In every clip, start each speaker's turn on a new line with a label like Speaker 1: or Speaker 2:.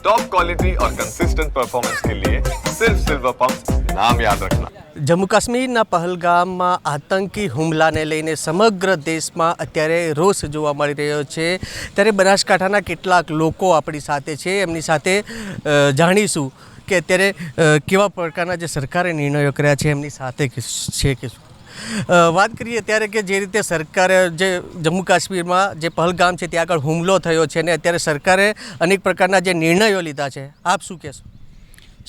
Speaker 1: Top quality और consistent performance के लिए सिर्फ सिल्वर पंप नाम याद रखना।
Speaker 2: જમ્મુ કાશ્મીરના પહલગામમાં આતંકી હુમલાને લઈને સમગ્ર દેશમાં અત્યારે રોષ જોવા મળી રહ્યો છે। ત્યારે બનાસકાંઠાના કેટલાક લોકો આપણી સાથે છે, એમની સાથે જાણીશું કે અત્યારે કેવા પ્રકારના જે સરકારે નિર્ણયો કર્યા છે એમની સાથે છે કે શું। વાત કરીએ ત્યારે કે જે રીતે સરકારે જે જમ્મુ કાશ્મીરમાં જે પહલગામ છે ત્યાં આગળ હુમલો થયો છે અને અત્યારે સરકારે અનેક પ્રકારના જે નિર્ણયો લીધા છે, આપ શું કહેશો?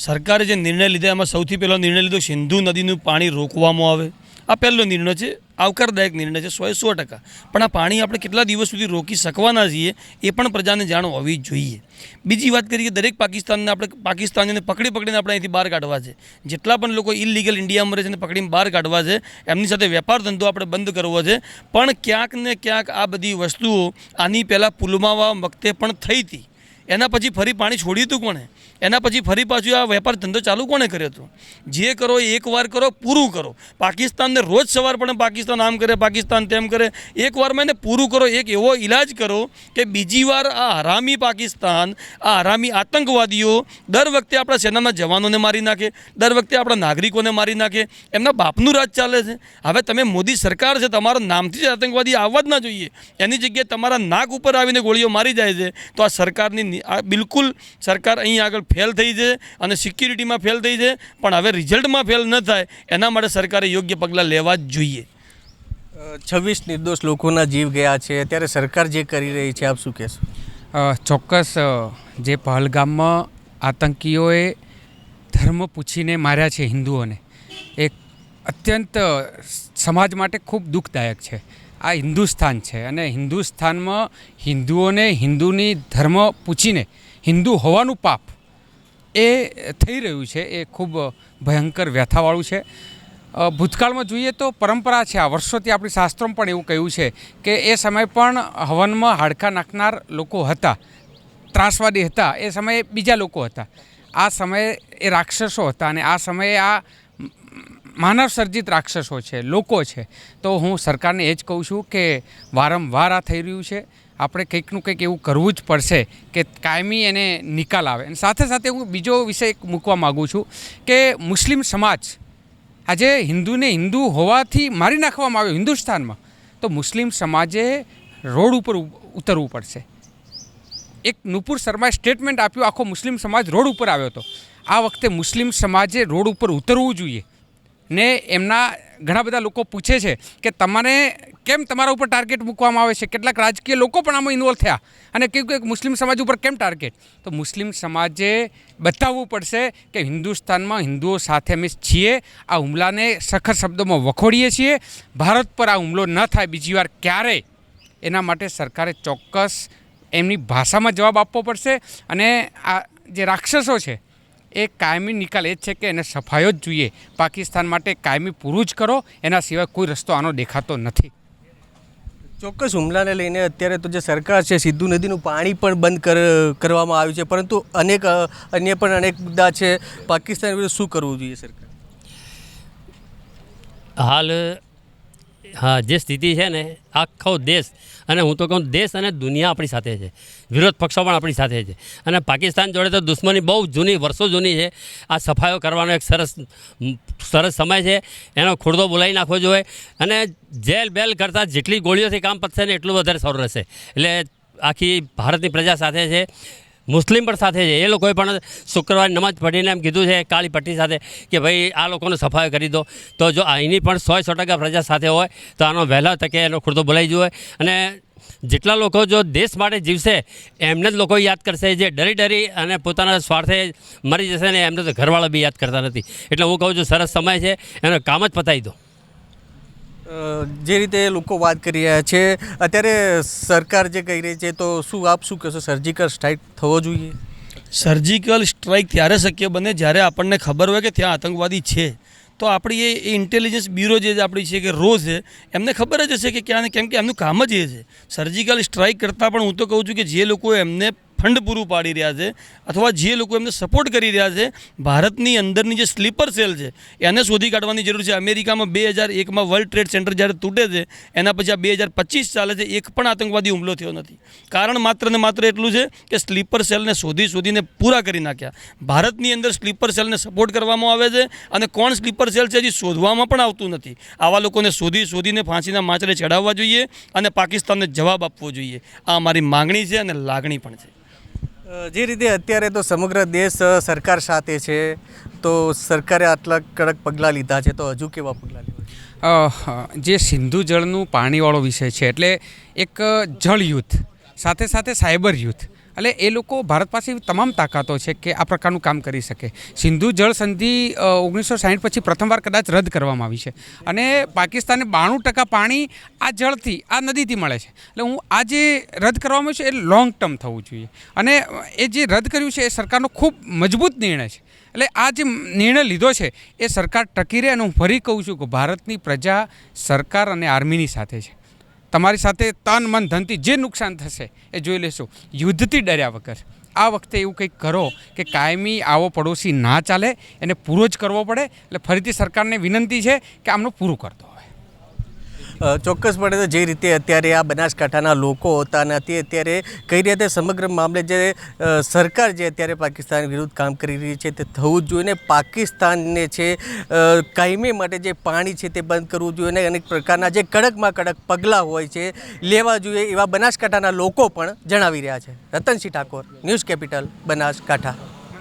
Speaker 3: સરકારે જે નિર્ણય લીધા એમાં સૌથી પહેલો નિર્ણય લીધો સિંધુ નદીનું પાણી રોકવામાં આવે। આ પહેલો નિર્ણય છે, આવકારદાયક નિર્ણય છે 100%। પણ આ પાણી આપણે કેટલા દિવસ સુધી રોકી શકવાના છીએ એ પણ પ્રજાને જાણ હોવી જોઈએ। બીજી વાત કરીએ કે દરેક પાકિસ્તાનીને પકડીને આપણે અહીંથી બહાર કાઢવા છે। જેટલા પણ લોકો ઇલીગલ ઇન્ડિયામાં રહે છે એને પકડીને બહાર કાઢવા છે, એમની સાથે વેપાર ધંધો આપણે બંધ કરવો છે। પણ ક્યાંક ને ક્યાંક આ બધી વસ્તુઓ આની પહેલાં પુલવામા વખતે પણ થઈ હતી, એના પછી ફરી પાણી છોડ્યું હતું કોણે? એના પછી ફરી પાછું આ વેપાર ધંધો ચાલુ કોણે કર્યો હતો? જે કરો એકવાર કરો, પૂરું કરો। પાકિસ્તાનને રોજ સવાર પણ પાકિસ્તાન આમ કરે, પાકિસ્તાન તેમ કરે, એકવારમાં એને પૂરું કરો। એક એવો ઇલાજ કરો કે બીજી વાર આ હરામી પાકિસ્તાન, આ હરામી આતંકવાદીઓ દર વખતે આપણા સેનાના જવાનોને મારી નાખે, દર વખતે આપણા નાગરિકોને મારી નાખે, એમના બાપનું રાજ ચાલે છે। હવે તમે મોદી સરકાર છે, તમારા નામથી જ આતંકવાદી આવવા જ ના જોઈએ, એની જગ્યાએ તમારા નાક ઉપર આવીને ગોળીઓ મારી જાય છે। તો આ સરકારની બિલકુલ સરકાર અહીં આગળ ફેલ થઈ છે અને સિક્યુરિટીમાં ફેલ થઈ છે, પણ હવે રિઝલ્ટમાં ફેલ ન થાય એના માટે સરકારે યોગ્ય પગલાં લેવા જ જોઈએ।
Speaker 2: 26 નિર્દોષ લોકોના જીવ ગયા છે, અત્યારે સરકાર જે કરી રહી છે, આપ શું કહેશો?
Speaker 4: ચોક્કસ જે પહલગામમાં આતંકીઓએ ધર્મ પૂછીને માર્યા છે હિન્દુઓને, એક અત્યંત સમાજ માટે ખૂબ દુઃખદાયક છે। આ હિન્દુસ્તાન છે અને હિન્દુસ્તાનમાં હિન્દુઓને હિન્દુની ધર્મ પૂછીને હિન્દુ હોવાનું પાપ એ થઈ રહ્યું છે, એ ખૂબ ભયંકર વ્યથાવાળું છે। ભૂતકાળમાં જોઈએ તો પરંપરા છે, આ વર્ષોથી આપણી શાસ્ત્રોમાં પણ એવું કહ્યું છે કે એ સમયે પણ હવનમાં હાડકાં નાખનાર લોકો હતા, ત્રાસવાદી હતા, એ સમયે બીજા લોકો હતા, આ સમયે એ રાક્ષસો હતા અને આ સમયે આ માનવ સર્જિત રાક્ષસો છે, લોકો છે। તો હું સરકારને એ જ કહું છું કે વારંવાર આ થઈ રહ્યું છે, આપણે કંઈકનું કંઈક એવું કરવું જ પડશે કે કાયમી એને નિકાલ આવે। અને સાથે સાથે હું બીજો વિષય એક મૂકવા માગું છું કે મુસ્લિમ સમાજ આજે હિન્દુને હિન્દુ હોવાથી મારી નાખવામાં આવ્યો હિન્દુસ્તાનમાં, તો મુસ્લિમ સમાજે રોડ ઉપર ઉતરવું પડશે। એક નુપુર શર્માએ સ્ટેટમેન્ટ આપ્યું, આખો મુસ્લિમ સમાજ રોડ ઉપર આવ્યો હતો। આ વખતે મુસ્લિમ સમાજે રોડ ઉપર ઉતરવું જોઈએ ને એમના ઘણા બધા લોકો પૂછે છે કે તમારે કેમ તમારા ઉપર ટાર્ગેટ મૂકવામાં આવે છે? કેટલાક રાજકીય લોકો પણ આમાં ઇન્વોલ્વ થયા અને કહ્યું કે મુસ્લિમ સમાજ ઉપર કેમ ટાર્ગેટ? તો મુસ્લિમ સમાજે બતાવવું પડશે કે હિન્દુસ્તાનમાં હિન્દુઓ સાથે અમે છીએ, આ હુમલાને સખત શબ્દોમાં વખોડીએ છીએ, ભારત પર આ હુમલો ન થાય બીજી વાર ક્યારેય, એના માટે સરકારે ચોક્કસ એમની ભાષામાં જવાબ આપવો પડશે। અને આ જે રાક્ષસો છે એ કાયમી નિકાલ એ જ છે કે એને સફાયો જ જોઈએ। પાકિસ્તાન માટે કાયમી પૂરું જ કરો, એના સિવાય કોઈ રસ્તો આનો દેખાતો નથી।
Speaker 2: ચોક્કસ હુમલાને લઈને અત્યારે તો જે સરકાર છે સિંધુ નદીનું પાણી પણ બંધ કરવામાં આવ્યું છે, પરંતુ અન્ય પણ અનેક મુદ્દા છે। પાકિસ્તાન વિરુદ્ધ શું કરવું જોઈએ સરકાર?
Speaker 5: હાલ હા જે સ્થિતિ છે ને, આખો દેશ અને હું તો કહું દેશ અને દુનિયા આપણી સાથે છે, વિરોધ પક્ષો પણ આપણી સાથે છે અને પાકિસ્તાન જોડે તો દુશ્મની બહુ જૂની, વર્ષો જૂની છે। આ સફાયો કરવાનો એક સરસ સમય છે, એનો ખુરદો બોલાવી નાખવો જોઈએ અને જેલ બેલ કરતાં જેટલી ગોળીઓથી કામ પતશે ને એટલું વધારે સારું રહેશે। એટલે આખી ભારતની પ્રજા સાથે છે, મુસ્લિમ પણ સાથે છે। એ લોકોએ પણ શુક્રવારે નમાજ પઢીને એમ કીધું છે કાળી પટ્ટી સાથે કે ભાઈ આ લોકોનો સફાયો કરી દો। તો જો અહીંની પણ 100% પ્રજા સાથે હોય તો આનો વહેલા તકે એનો ખુરદો બોલાવી જોઈએ અને જેટલા લોકો જો દેશ માટે જીવશે એમને જ લોકો યાદ કરશે, જે ડરી અને પોતાના સ્વાર્થે મરી જશે ને એમને તો ઘરવાળા બી યાદ કરતા નથી। એટલે હું કહું છું સરસ સમય છે, એનો કામ જ પતાવી દો।
Speaker 2: જે રીતે લોકો વાત કરી રહ્યા છે અત્યારે સરકાર જે કહી રહી છે, તો શું આપ શું કહેશો? સર્જિકલ સ્ટ્રાઇક થવો જોઈએ?
Speaker 3: સર્જિકલ સ્ટ્રાઇક ત્યારે શક્ય બને જ્યારે આપણને ખબર હોય કે ત્યાં આતંકવાદી છે। તો આપણી એ ઇન્ટેલિજન્સ બ્યુરો જે આપણી છે કે રો છે, એમને ખબર જ હશે કે ક્યાં, કેમ કે એમનું કામ જ એ છે। સર્જિકલ સ્ટ્રાઇક કરતાં પણ હું તો કહું છું કે જે લોકો એમને ફંડ પૂરું પાડી રહ્યા છે અથવા જે લોકો એમને સપોર્ટ કરી રહ્યા છે, ભારતની અંદરની જે સ્લીપર સેલ છે એને શોધી કાઢવાની જરૂર છે. અમેરિકામાં 2001માં વર્લ્ડ ટ્રેડ સેન્ટર જ્યારે તૂટે છે એના પછી આ 2025 ચાલે છે, એક પણ આતંકવાદી હુમલો થયો નથી. કારણ માત્ર ને માત્ર એટલું છે કે સ્લીપર સેલને શોધીને પૂરા કરી નાખ્યા. ભારતની અંદર સ્લીપર સેલને સપોર્ટ કરવામાં આવે છે અને કોણ સ્લીપર સેલ છે હજી શોધવામાં પણ આવતું નથી. આવા લોકોને શોધીને ફાંસીના માચડે ચડાવવા જોઈએ અને પાકિસ્તાનને જવાબ આપવો જોઈએ. આ અમારી માંગણી છે અને લાગણી પણ છે.
Speaker 2: જે રીતે અત્યારે તો સમગ્ર દેશ સરકાર સાથે છે, તો સરકારે આટલા કડક પગલાં લીધા છે, તો હજુ કેવા પગલાં લેવા?
Speaker 4: જે સિંધુ જળનું પાણીવાળો વિષય છે એટલે એક જળ યુદ્ધ સાથે સાથે સાયબર યુદ્ધ, એટલે એ લોકો ભારત પાસે તમામ તાકાતો છે કે આ પ્રકારનું કામ કરી શકે. સિંધુ જળ સંધિ 1960 પછી પ્રથમવાર કદાચ રદ કરવામાં આવી છે અને પાકિસ્તાને 92% પાણી આ જળથી, આ નદીથી મળે છે. એટલે હું આ જે રદ કરવામાં આવ્યું છે એ લોંગ ટર્મ થવું જોઈએ અને એ જે રદ કર્યું છે એ સરકારનો ખૂબ મજબૂત નિર્ણય છે. એટલે આ જે નિર્ણય લીધો છે એ સરકાર ટકી રહે અને હું ફરી કહું છું કે ભારતની પ્રજા સરકાર અને આર્મીની સાથે છે. તમારી સાથે તન મન ધનથી જે નુકસાન થશે એ જોઈ લેશું, યુદ્ધથી ડર્યા વગર. આ વખતે એવું કંઈક કરો કે કાયમી આવો પડોશી ના ચાલે, એને પૂરો જ કરવો પડે. એટલે ફરીથી સરકારને વિનંતી છે કે આમનું પૂરું કરતો.
Speaker 2: ચોક્કસપણે તો જે રીતે અત્યારે આ બનાસકાંઠાના લોકો હોતા નથી, અત્યારે કઈ રીતે સમગ્ર મામલે જે સરકાર જે અત્યારે પાકિસ્તાન વિરુદ્ધ કામ કરી રહી છે તે થવું જ જોઈએ ને પાકિસ્તાનને છે કાયમી માટે જે પાણી છે તે બંધ કરવું જોઈએ અને અનેક પ્રકારના જે કડકમાં કડક પગલાં હોય છે લેવા જોઈએ, એવા બનાસકાંઠાના લોકો પણ જણાવી રહ્યા છે. Ratansinh Thakor, news capital, Banaskantha.